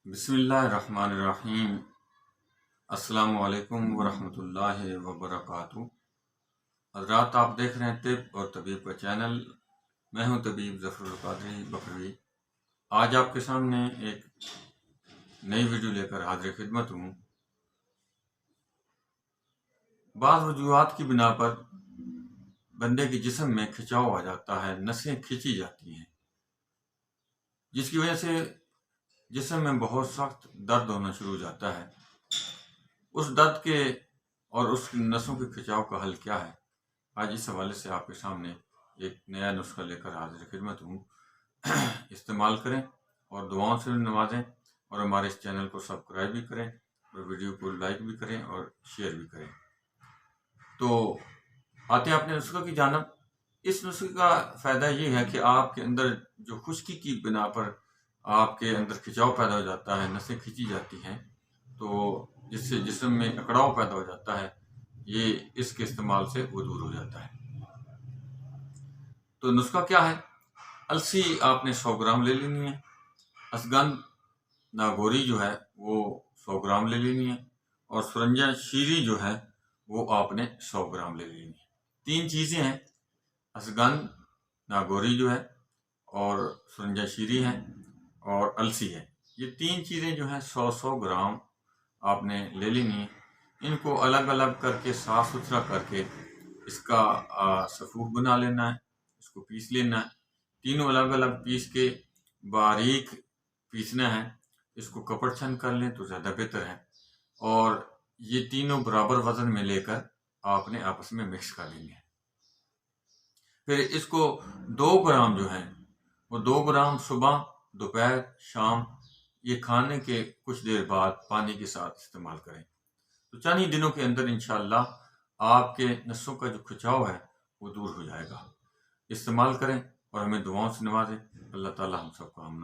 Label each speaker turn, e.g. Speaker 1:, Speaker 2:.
Speaker 1: بسم اللہ الرحمن الرحیم۔ السلام علیکم ورحمۃ اللہ وبرکاتہ۔ حضرات، آپ دیکھ رہے ہیں طب اور طبیب کا چینل۔ میں ہوں طبیب ظفر القادری بکروی۔ آج آپ کے سامنے ایک نئی ویڈیو لے کر حاضر خدمت ہوں۔ بعض وجوہات کی بنا پر بندے کے جسم میں کھچاؤ آ جاتا ہے، نسیں کھینچی جاتی ہیں، جس کی وجہ سے جسم میں بہت سخت درد ہونا شروع ہو جاتا ہے۔ اس درد کے اور اس نسوں کے کھچاؤ کا حل کیا ہے؟ آج اس حوالے سے آپ کے سامنے ایک نیا نسخہ لے کر حاضر خدمت ہوں۔ استعمال کریں اور دعاؤں سے نوازیں، اور ہمارے اس چینل کو سبسکرائب بھی کریں اور ویڈیو کو لائک بھی کریں اور شیئر بھی کریں۔ تو آتے ہیں اپنے نسخے کی جانب۔ اس نسخے کا فائدہ یہ ہے کہ آپ کے اندر جو خشکی کی بنا پر آپ کے اندر کھچاؤ پیدا ہو جاتا ہے، نسیں کھینچی جاتی ہیں، تو جس سے جسم میں اکڑاؤ پیدا ہو جاتا ہے، یہ اس کے استعمال سے وہ دور ہو جاتا ہے۔ تو نسخہ کیا ہے؟ السی آپ نے 100 گرام لے لینی ہے۔ اشگند ناگوری جو ہے وہ 100 گرام لے لینی ہے، اور سرنجا شیری جو ہے وہ آپ نے 100 گرام لے لینی ہے۔ 3 چیزیں ہیں، اشگند ناگوری جو ہے، اور سرنجا شیری ہے، اور السی ہے۔ یہ 3 چیزیں جو ہیں 100 گرام آپ نے لے لینی ہیں۔ ان کو الگ الگ کر کے صاف ستھرا کر کے اس کا سفوف بنا لینا ہے، اس کو پیس لینا ہے۔ تینوں الگ الگ پیس کے باریک پیسنا ہے۔ اس کو کپڑ چھن کر لیں تو زیادہ بہتر ہے، اور یہ تینوں برابر وزن میں لے کر آپ نے آپس میں مکس کر لیں گے۔ پھر اس کو 2 گرام جو ہے وہ 2 گرام صبح، دوپہر، شام، یہ کھانے کے کچھ دیر بعد پانی کے ساتھ استعمال کریں۔ تو چند ہی دنوں کے اندر انشاءاللہ آپ کے نسوں کا جو کھچاؤ ہے وہ دور ہو جائے گا۔ استعمال کریں اور ہمیں دعاؤں سے نوازیں۔ اللہ تعالی ہم سب کو امن